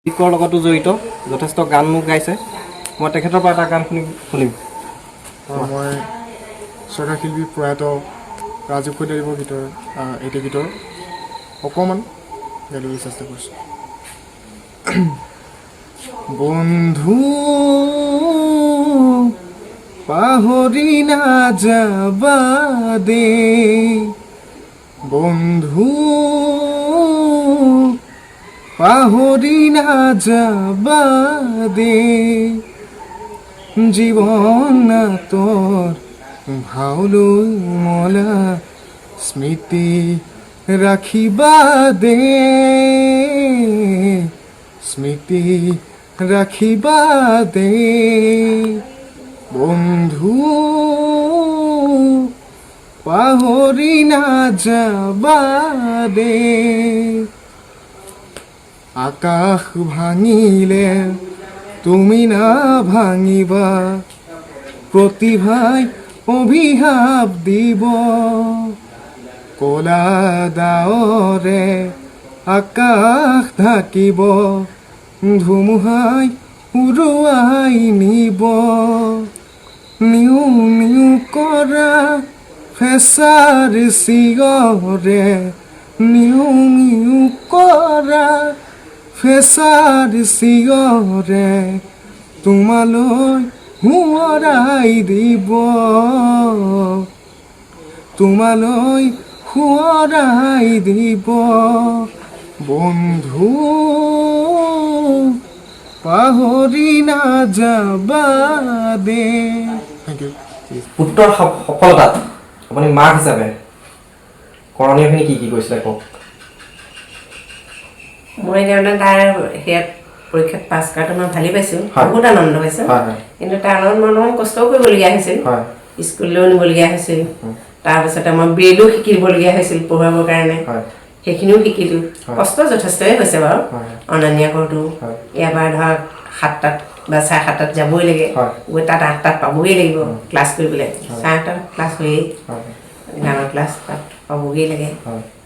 গীতৰ লগতো জড়িত যথেষ্ট গান মোক গাইছে মই তেখেতৰ পৰা এটা গান শুনিম মই শ্ৰদ্ধা শিল্পী প্ৰয়াত ৰাজীৱ কৈলাদেৱৰ গীতৰ এইটো গীতৰ অকণমান গাবলৈ চেষ্টা কৰিছোঁ বন্ধু পাহৰি নাযাবা দেই বন্ধু পাহৰি নাযাবা দেই জীৱন তোৰ ভাওলৈ মলা স্মৃতি ৰাখিবা দেই স্মৃতি ৰাখিবা দেই বন্ধু পাহৰি নাযাবা দেই আকাশ ভাঙিলে তুমি না ভাঙিবা প্ৰতিভাই অভিশাপ দিব কলা ডাৱৰে আকাশ ঢাকিব ধুমুহাই উৰুৱাই নিব নিউ নিউ কৰা ফেঁচাৰ চিঞৰে নিউ নিউ কৰা ফেঁচাৰ চিঞৰে তোমালৈ সোঁৱৰাই দিব তোমালৈ সোঁৱৰাই দিব বন্ধু পাহৰি নাযাবা দে থেংক ইউ পুত্ৰৰ সফলতাত আপুনি মাক হিচাপে কৰণীয়খিনি কি কৈছিলে কওক মই তাৰমানে তাৰ সেয়াত পৰীক্ষাত পাছ কৰাটো মই ভালেই পাইছোঁ বহুত আনন্দ পাইছোঁ কিন্তু তাৰ লগত মই অলপমান কষ্টও কৰিবলগীয়া হৈছিল স্কুললৈও নিবলগীয়া হৈছিল তাৰপিছতে মই ব্ৰেইলো শিকিবলগীয়া হৈছিল পঢ়াবৰ কাৰণে সেইখিনিও শিকিলোঁ কষ্ট যথেষ্টই হৈছে বাৰু অনা নিয়া কৰোঁতেও ইয়াৰ পৰা ধৰক 7টাত বা 7:30 যাবই লাগে গৈ তাত 8টাত পাবগৈ লাগিব ক্লাছ কৰিবলৈ 8:30 ক্লাছ হয়েই গানৰ ক্লাছ তাত পাবগৈ লাগে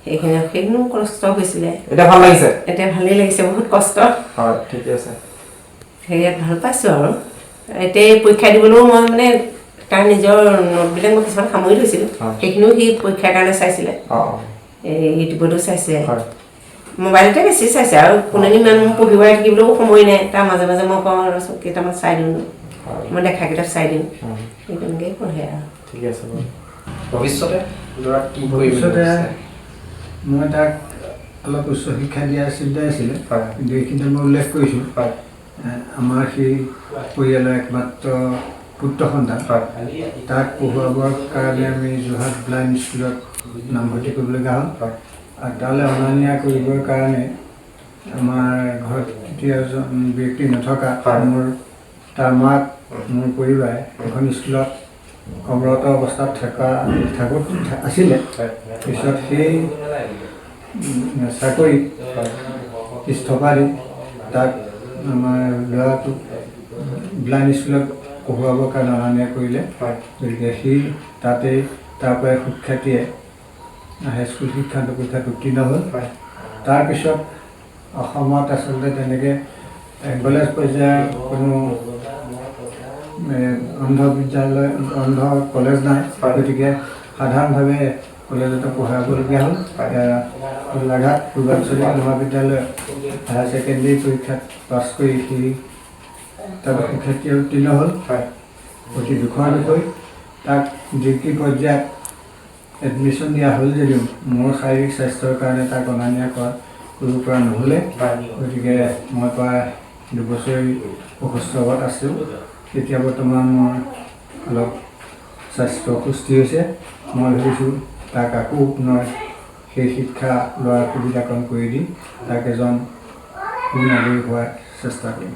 সেইখিনিও কষ্ট হৈছিলে এতিয়া ভাল লাগিছে এতিয়া ভালেই লাগিছে বহুত কষ্ট হয় ঠিক আছে হেৰিয়াত ভাল পাইছোঁ আৰু এতিয়া পৰীক্ষা দিবলৈও মই মানে তাৰ নিজৰ নোটবিলাক মই কিছুমান সামৰি থৈছিলোঁ সেইখিনিও সি পৰীক্ষাৰ কাৰণে চাইছিলে ইউটিউবতো চাইছে মোবাইলতে বেছি চাইছে আৰু কোনেনি ইমান পঢ়িবলৈ থাকিবলৈও সময় নাই তাৰ মাজে মাজে মই কওঁ কেইটামান চাই দিওঁ মই দেখা কিতাপ চাই দিওঁ সেই তেনেকৈয়ে পঢ়ে আৰু ঠিক আছে ভৱিষ্যতে ল'ৰাক কি ভৱিষ্যতে মই তাক অলপ উচ্চ শিক্ষা দিয়াৰ চিন্তাই আছিলে কিন্তু এইখিনিতে মই উল্লেখ কৰিছোঁ আমাৰ সেই পৰিয়ালৰ একমাত্ৰ পুত্ৰ সন্তান তাক পঢ়ুৱাবৰ কাৰণে আমি যোৰহাট ব্লাইণ্ড স্কুলত নামভৰ্তি কৰিবলগীয়া হ'ল আৰু তালৈ অনা নিয়া কৰিবৰ কাৰণে আমাৰ ঘৰত এতিয়া এজন ব্যক্তি নথকা মোৰ তাৰ মাক মোৰ পৰিবাৰে এখন স্কুলত কৰ্মৰত অৱস্থাত থাকোঁ আছিলে পিছত সেই চাকৰি ইস্তফা দি তাক আমাৰ ল'ৰাটোক ব্লাইণ্ড স্কুলত পঢ়ুৱাবৰ কাৰণে অনা নিয়া কৰিলে গতিকে সি তাতেই তাৰ পৰাই সুখ্যাতিয়ে হাইস্কুল শিক্ষান্ত পৰীক্ষাত উত্তীৰ্ণ হ'ল তাৰপিছত অসমত আচলতে তেনেকৈ কলেজ পৰ্যায়ৰ কোনো অন্ধ কলেজ নাই গতিকে সাধাৰণভাৱে কলেজতে পঢ়াবলগীয়া হ'ল গোলাঘাট পূৰ্বাঞ্চলিক মহাবিদ্যালয় হায়াৰ ছেকেণ্ডেৰী পৰীক্ষাত পাছ কৰি সি তাত সুখ্যাতিয়ে উত্তীৰ্ণ হ'ল অতি দুখৰ বিষয় তাক ডিগ্ৰী পৰ্যায়ত এডমিশ্যন দিয়া হ'ল যদিও মোৰ শাৰীৰিক স্বাস্থ্যৰ কাৰণে তাক অনা নিয়া কৰিব পৰা নহ'লে গতিকে মই প্ৰায় 2 বছৰ অসুস্থ অৱস্থাত আছোঁ এতিয়া বৰ্তমান মোৰ অলপ স্বাস্থ্য সুস্থি হৈছে মই ভাবিছোঁ তাক আকৌ পুনৰ সেই শিক্ষা লোৱাৰ সুবিধাকণ কৰি দি তাক এজন সুনাগৰিক হোৱাৰ চেষ্টা কৰিম